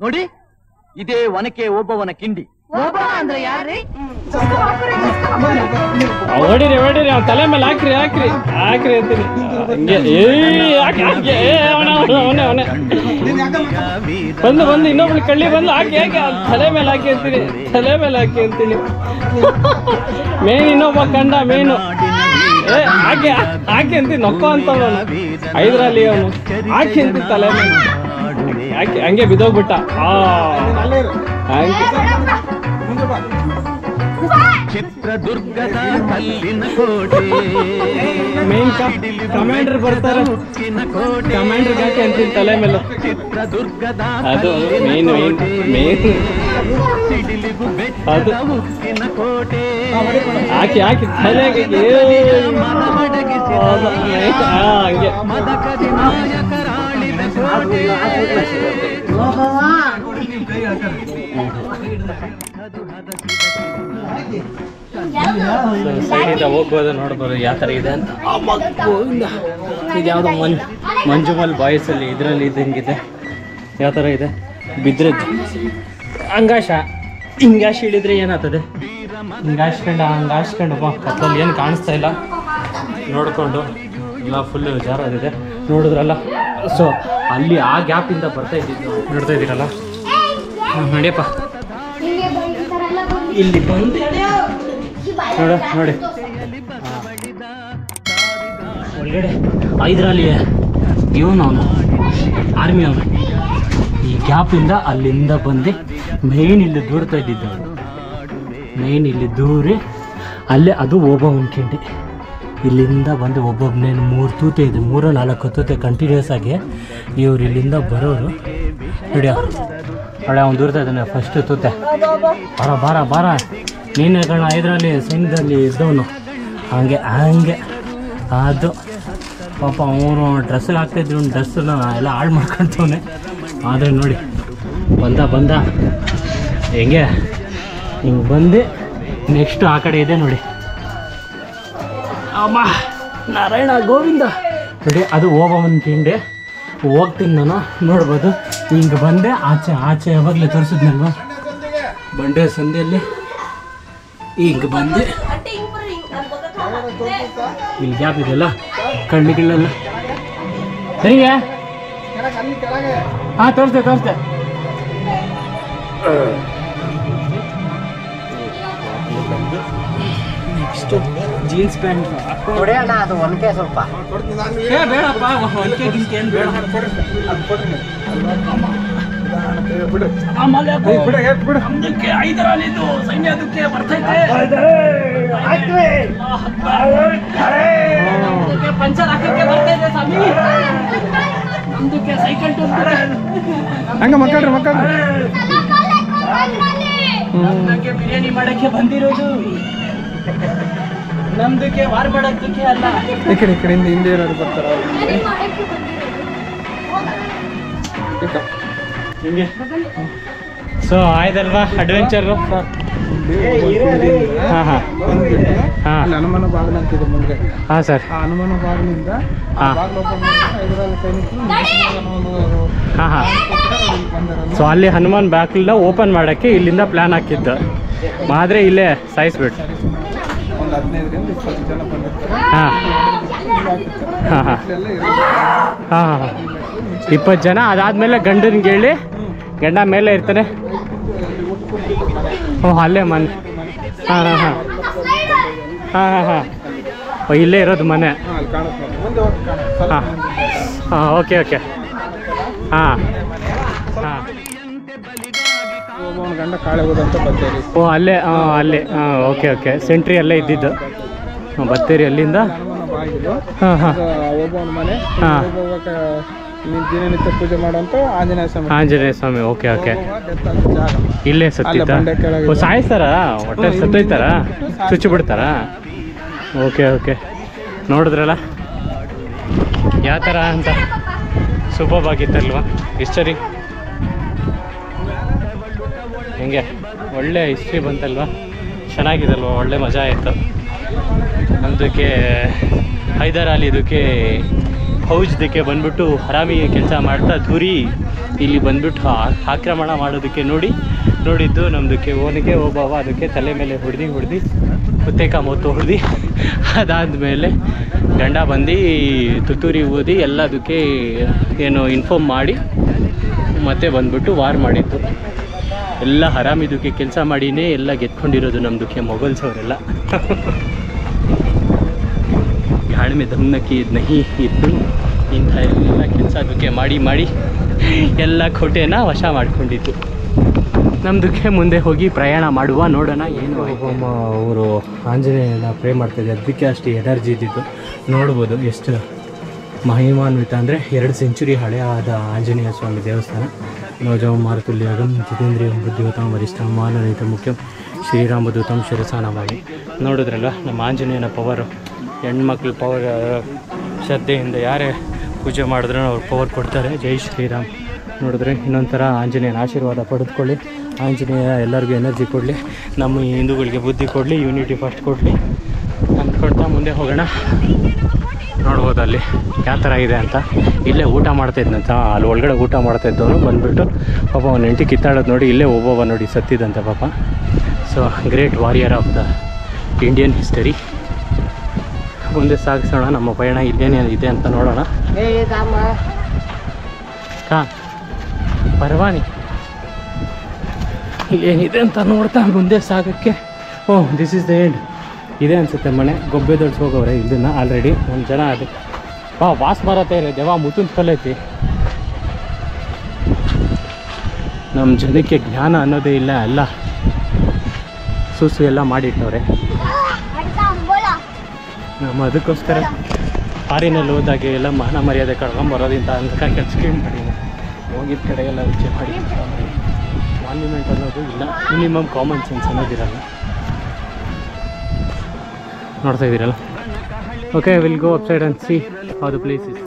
ನೋಡಿ, ಇದೇ ಒನಕೆ ಓಬವ್ವನ ಕಿಂಡಿ. ಹೊಡಿರಿ ಹೊಡಿರಿ, ಅವ್ನ ತಲೆ ಮೇಲೆ ಹಾಕ್ರಿ ಹಾಕ್ರಿ ಹಾಕ್ರಿ ಅಂತೀನಿ. ಬಂದು ಬಂದು ಇನ್ನೊಬ್ಳು ಕಳ್ಳಿ ಬಂದು ಹಾಕಿ ಹಾಕಿ ತಲೆ ಮೇಲೆ ಹಾಕಿ ಅಂತೀನಿ, ತಲೆ ಮೇಲೆ ಹಾಕಿ ಅಂತೀನಿ. ಮೇನ್ ಇನ್ನೊಬ್ಬ ಕಂಡ ಮೇನು ಹಾಕಿ ಹಾಕಿ ಅಂತೀನಿ, ನೊಕ್ಕೋ ಅಂತವನು ಐದರಲ್ಲಿ ಅವನು ಹಾಕಿ ಅಂತೀನಿ ತಲೆ ಮೇಲೆ ಹಾಕಿ, ಹಂಗೆ ಬಿದ್ದೋಗ್ಬಿಟ್ಟ. ಚಿತ್ರದುರ್ಗದ ಕಲ್ಲಿನ ಕೋಟೆ ಮೇನ್ ಕಮಾಂಡರ್ ಬರ್ತಾರೆ, ಕಮಾಂಡರ್ ಹಾಕಿ ಅಂತೀನಿ ತಲೆ ಮೇಲೆ. ಚಿತ್ರದುರ್ಗದ ಅದು ಮೇನ್ ಮೇನ್ ಮೇನ್ ಅದು ಹಾಕಿ ಹಾಕಿ ತಲೆಗೆ ಹಂಗೆ. ಸೈಡಿಂದ ಹೋಗ್ಬೋದು, ನೋಡ್ಬೋದು ಯಾವ ಥರ ಇದೆ ಅಂತ. ಇದು ಯಾವುದೋ ಮಂಜುಮಲ್ ಬಾಯ್ಸಲ್ಲಿ ಇದರಲ್ಲಿ ಇದ್ದಂಗಿದೆ. ಯಾವ ಥರ ಇದೆ, ಬಿದ್ದರೆ ಅಂಗಾಶ ಹಿಂಗಾಶ್ ಇಳಿದ್ರೆ ಏನಾಗ್ತದೆ, ಹಂಗಾಶ್ಕೊಂಡು ಕತ್ತಲ್ಲಿ ಏನು ಕಾಣಿಸ್ತಾ ಇಲ್ಲ. ನೋಡಿಕೊಂಡು ಎಲ್ಲ ಫುಲ್ಲು ಜಾರದಿದೆ ನೋಡಿದ್ರಲ್ಲ. ಸೊ ಅಲ್ಲಿ ಆ ಗ್ಯಾಪಿಂದ ಬರ್ತಾ ಇದ್ದಿದ್ದು ನೋಡ್ತಾ ಇದ್ದೀರಲ್ಲ. ನಡಿಯಪ್ಪ, ಇಲ್ಲಿ ಬಂದು ನೋಡಿ ಒಳಗಡೆ ಹೈದರಾಲಿ ಇವನು ಆರ್ಮಿ ಅವನು. ಈ ಗ್ಯಾಪಿಂದ ಅಲ್ಲಿಂದ ಬಂದು ಮೇನ್ ಇಲ್ಲಿ ದೂಡ್ತಾ ಇದ್ದಿದ್ದು, ಮೇನ್ ಇಲ್ಲಿ ದೂರಿ ಅಲ್ಲೇ ಅದು ಓಬವ್ವನ ಕಿಂಡಿ. ಇಲ್ಲಿಂದ ಬಂದು ಒಬ್ಬೊಬ್ಬನೇನು 3 ತೂತೆ ಇದೆ, 3-4 ತೂತೆ ಕಂಟಿನ್ಯೂಸ್ ಆಗಿ ಇವ್ರು ಇಲ್ಲಿಂದ ಬರೋರು. ನೋಡಿ ಒಳ್ಳೆ ಅವ್ನು ದೂರ್ತಾ ಇದ್ದಾನೆ ಫಸ್ಟ್ ತೂತೆ. ಬಾರ ಬಾರ ಬಾರ ನೀನು ಕಣ ಇದರಲ್ಲಿ ಸೈನ್ಯದಲ್ಲಿ ಇದ್ದವನು. ಹಂಗೆ ಅದು ಪಾಪ ಅವನು ಡ್ರೆಸ್ಸಲ್ಲಿ ಹಾಕ್ತಾಯಿದ್ರು, ಡ್ರೆಸ್ಸನ್ನ ಎಲ್ಲ ಹಾಳು ಮಾಡ್ಕೊಳ್ತವನೆ. ಆದರೆ ನೋಡಿ ಬಂದ ಹೆಂಗೆ ಹಿಂಗೆ ಬಂದು ನೆಕ್ಸ್ಟ್ ಆ ಕಡೆ ಇದೆ ನೋಡಿ, ಅಮ್ಮ ನಾರಾಯಣ ಗೋವಿಂದ ನೋಡಿ, ಅದು ಓಬವ್ವನ ಕಿಂಡಿ. ಹೋಗ್ತೀನಿ ನಾನು, ನೋಡ್ಬೋದು. ಹಿಂಗೆ ಬಂದೆ ಆಚೆ ಯಾವಾಗಲೇ ತೋರಿಸಿದ್ನಲ್ವ ಬಂಡೆ ಸಂಧಿಯಲ್ಲಿ. ಹಿಂಗೆ ಬಂದೆ, ಇಲ್ಲಿ ಗ್ಯಾಪ್ ಇದೆಯಲ್ಲ ಕಣ್ಣಿಗಳೆಲ್ಲ ಸರಿಗೆ. ಹಾಂ ತೋರಿಸ್ದೆ ನೆಕ್ಸ್ಟ್ ಜೀನ್ಸ್ ಪ್ಯಾಂಟ್ ಕೊಡೋಣ. ಅದು ಒನಕೆ ಸ್ವಲ್ಪ ಬೇಡಪ್ಪ, ಒನಕೆ ಗಿನ್ಕೆ ಏನು ಬೇಡ. ನಮ್ದಕ್ಕೆ ಐದರಲ್ಲಿದ್ದು ಸೈನ್ಯ ಅದಕ್ಕೆ ಬರ್ತೈತೆ. ನಮ್ದಕ್ಕೆ ಪಂಚರ್ ಹಾಕಕ್ಕೆ ಬರ್ತೈತೆ ಸ್ವಾಮಿ. ನಮ್ದಕ್ಕೆ ಸೈಕಲ್ ಹಂಗ ಮಕ್ಕಳ್ರಿ ನಮ್ದಕ್ಕೆ ಬಿರಿಯಾನಿ ಮಾಡಕ್ಕೆ ಬಂದಿರೋದು, ನಮ್ದಕ್ಕೆ ವಾರ ಮಾಡೋದಕ್ಕೆ ಅಲ್ಲ. ಈ ಕಡೆಯಿಂದ ಹಿಂದೆ ಇರೋರು ಬರ್ತಾರ ಹಿಂಗೆ. ಸೊ ಆಯ್ತಲ್ವಾ ಅಡ್ವೆಂಚರು. ಹನುಮಾನ ಬಾಗಿಲು ಅಂತಿದೆ ಮುಂದೆ. ಹಾಂ ಸರ್. ಆ ಹನುಮಾನ ಬಾಗಿಲಿಂದ ಸೊ ಅಲ್ಲಿ ಹನುಮಾನ್ ಬಾಗಿಲನ್ನ ಓಪನ್ ಮಾಡೋಕ್ಕೆ ಇಲ್ಲಿಂದ ಪ್ಲ್ಯಾನ್ ಹಾಕಿದ್ದು, ಆದರೆ ಇಲ್ಲೇ ಸಾಯಿಸ್ಬಿಟ್ಟು. ಒಂದು 15-20 ಜನ ಬಂದಿರ್ತಾರೆ. ಹಾಂ 20 ಜನ. ಅದಾದಮೇಲೆ ಗಂಡನಿಗೆ ಹೇಳಿ, ಗಂಡ ಮೇಲೆ ಇರ್ತಾನೆ. ಅಲ್ಲೇ ಮನೆ. ಹಾಂ ಇಲ್ಲೇ ಇರೋದು ಮನೆ. ಓಕೆ ಹಾಂ ಗಂಡ ಕಾಳೆ ಹೋದಂತ ಬತ್ತೇರಿ. ಅಲ್ಲೇ ಓಕೆ ಸೆಂಟ್ರಿ ಅಲ್ಲೇ ಇದ್ದಿದ್ದು ಬತ್ತೇರಿ. ಅಲ್ಲಿಂದ ಒಬ್ಬನ ಮನೆ. ದಿನನಿತ್ಯ ಪೂಜೆ ಮಾಡುವಂತ ಆಂಜನೇಯ ಸ್ವಾಮಿ. ಓಕೆ ಇಲ್ಲೇ ಸತ್ತಿದ್ದ. ಸಾಯಿಸ್ತಾರ ಹೊಟ್ಟೆ ಸತ್ತೋಯ್ತಾರ, ಚುಚ್ಚಿ ಬಿಡ್ತಾರ. ಓಕೆ ನೋಡಿದ್ರಲ್ಲ ಯಾವ ಥರ ಅಂತ. ಸೂಪರ್ ಆಗಿತ್ತಲ್ವ ಹಿಸ್ಟರಿ. ಹೆಂಗೆ ಒಳ್ಳೆ ಹಿಸ್ಟ್ರಿ ಬಂತಲ್ವ, ಚೆನ್ನಾಗಿದಲ್ವ, ಒಳ್ಳೆ ಮಜಾ ಆಯಿತು. ಅದಕ್ಕೆ ಹೈದರಾಲಿ ಇದಕ್ಕೆ ಫೌಜ್ದಕ್ಕೆ ಬಂದ್ಬಿಟ್ಟು ಹರಾಮಿ ಕೆಲಸ ಮಾಡ್ತಾ ದೂರಿ ಇಲ್ಲಿ ಬಂದ್ಬಿಟ್ಟು ಆಕ್ರಮಣ ಮಾಡೋದಕ್ಕೆ ನೋಡಿದ್ದು ನಮ್ಮದಕ್ಕೆ ಓನಿಗೆ ಒಬ್ಬವ ಅದಕ್ಕೆ ತಲೆ ಮೇಲೆ ಹೊಡೆದು ಕುತ್ತೆ ಕಾಮತ್ತು ಹೊಡೆದು ಅದಾದಮೇಲೆ ಗಂಡ ಬಂದು ತುತ್ತೂರಿ ಊದಿ ಎಲ್ಲದಕ್ಕೆ ಏನು ಇನ್ಫಾರ್ಮ್ ಮಾಡಿ ಮತ್ತೆ ಬಂದ್ಬಿಟ್ಟು ವಾರ್ ಮಾಡಿದ್ದು. ಎಲ್ಲ ಹರಾಮಿದಕ್ಕೆ ಕೆಲಸ ಮಾಡಿನೇ ಎಲ್ಲ ಗೆದ್ಕೊಂಡಿರೋದು ನಮ್ಮದಕ್ಕೆ ಮೊಘಲ್ಸ್ ಅವರೆಲ್ಲ. ಗಾಳ್ಮೆ ದಮ್ನಕ್ಕಿ ನಹಿ ಇದ್ದು ಇಂಥ ಎಲ್ಲ ಕೆಲಸ ಅದಕ್ಕೆ ಮಾಡಿ ಎಲ್ಲ ಕೋಟೆನ ವಶ ಮಾಡಿಕೊಂಡಿದ್ದು. ನಮ್ಮದಕ್ಕೆ ಮುಂದೆ ಹೋಗಿ ಪ್ರಯಾಣ ಮಾಡುವ, ನೋಡೋಣ ಏನು. ಅವರು ಆಂಜನೇಯನ ಪ್ರೇ ಮಾಡ್ತಾಯಿದ್ದೆ, ಅದಕ್ಕೆ ಅಷ್ಟು ಎನರ್ಜಿ ಇದ್ದಿದ್ದು. ನೋಡ್ಬೋದು ಎಷ್ಟು ಮಹಿಮಾನ್ವಿತ ಅಂದರೆ 2 ಸೆಂಚುರಿ ಹಳೆಯಾದ ಆಂಜನೇಯ ಸ್ವಾಮಿ ದೇವಸ್ಥಾನ. ನವಜಾವ ಮಾರುತುಲ್ಯಗಂ ಜಿತೇಂದ್ರಿಯಂ ಬುದ್ಧಿವತಾಂ ವರಿಷ್ಠಂ ಮಾನನೀತ ಮುಖ್ಯಂ ಶ್ರೀರಾಮದೂತಂ ಶಿರಸಾನವಾಗಿ. ನೋಡಿದ್ರಲ್ಲ ನಮ್ಮ ಆಂಜನೇಯನ ಪವರು, ಹೆಣ್ಮಕ್ಳು ಪವರ್ ಶ್ರದ್ಧೆಯಿಂದ ಯಾರೇ ಪೂಜೆ ಮಾಡಿದ್ರೂ ಅವ್ರು ಪವರ್ ಕೊಡ್ತಾರೆ. ಜೈ ಶ್ರೀರಾಮ್. ನೋಡಿದ್ರೆ ಇನ್ನೊಂಥರ ಆಂಜನೇಯನ ಆಶೀರ್ವಾದ ಪಡೆದುಕೊಳ್ಳಿ. ಆಂಜನೇಯ ಎಲ್ಲರಿಗೂ ಎನರ್ಜಿ ಕೊಡಲಿ, ನಮ್ಮ ಹಿಂದೂಗಳಿಗೆ ಬುದ್ಧಿ ಕೊಡಲಿ, ಯೂನಿಟಿ ಫಸ್ಟ್ ಕೊಡಲಿ ಅಂದ್ಕೊಳ್ತಾ ಮುಂದೆ ಹೋಗೋಣ. ನೋಡ್ಬೋದು ಅಲ್ಲಿ ಯಾವ ಥರ ಇದೆ ಅಂತ. ಇಲ್ಲೇ ಊಟ ಮಾಡ್ತಾಯಿದ್ನಂತ, ಅಲ್ಲಿ ಒಳಗಡೆ ಊಟ ಮಾಡ್ತಾಯಿದ್ದವನು ಬಂದುಬಿಟ್ಟು ಪಾಪ ಅವನ ಹೆಂಡತಿ ಕಿತ್ತಾಡೋದು ನೋಡಿ ಇಲ್ಲೇ ಒಬ್ಬೊಬ್ಬ ನೋಡಿ ಸತ್ತಿದ್ದಂತೆ ಪಾಪ. So great warrior of the Indian history. ಮುಂದೆ ಸಾಗಿಸೋಣ ನಮ್ಮ ಪಯಣ. ಇಲ್ಲೇನೇನು ಇದೆ ಅಂತ ನೋಡೋಣ. ಪರವಾನಿ ಏನಿದೆ ಅಂತ ನೋಡ್ತಾ ಮುಂದೆ ಸಾಗೋಕ್ಕೆ. ಓಹ್, ದಿಸ್ ಇಸ್ ದ ಎಂಡ್. ಇದೆ ಅನಿಸುತ್ತೆ ಮನೆ. ಗೊಬ್ಬೆ ದೊಡ್ಸ್ ಹೋಗವ್ರೆ ಇದನ್ನು ಆಲ್ರೆಡಿ. ಒಂದು ಜನ ಅದಕ್ಕೆ ವಾಸ್ ಬರತ್ತೆ ರೀ ದೇವ ಮುತ್ತುಂತ ಕಲೈತಿ. ನಮ್ಮ ಜನಕ್ಕೆ ಜ್ಞಾನ ಅನ್ನೋದೇ ಇಲ್ಲ, ಎಲ್ಲ ಸುಸು ಎಲ್ಲ ಮಾಡಿಟ್ಟವ್ರೆ. ನಮ್ಮ ಅದಕ್ಕೋಸ್ಕರ ಫಾರಿನಲ್ಲಿ ಹೋದಾಗೆ ಎಲ್ಲ ಮಾನ ಮರ್ಯಾದೆ ಕಳ್ಕೊಂಬರೋದಿಂತ ಅಂತ ಕೆಲಸ ಮಾಡಿ ಹೋಗಿದ್ದ ಕಡೆ ಎಲ್ಲ ವಿಚಾರ ಮಾಡಿ ಮಾನ್ಯುಮೆಂಟ್ ಅನ್ನೋದು ಇಲ್ಲ, ಮಿನಿಮಮ್ ಕಾಮನ್ ಸೆನ್ಸ್ ಅನ್ನೋದಿರಲ್ಲ. ನೋಡ್ತಾ ಇದ್ದೀರಲ್ಲ. Okay, will go up side and C how the place is.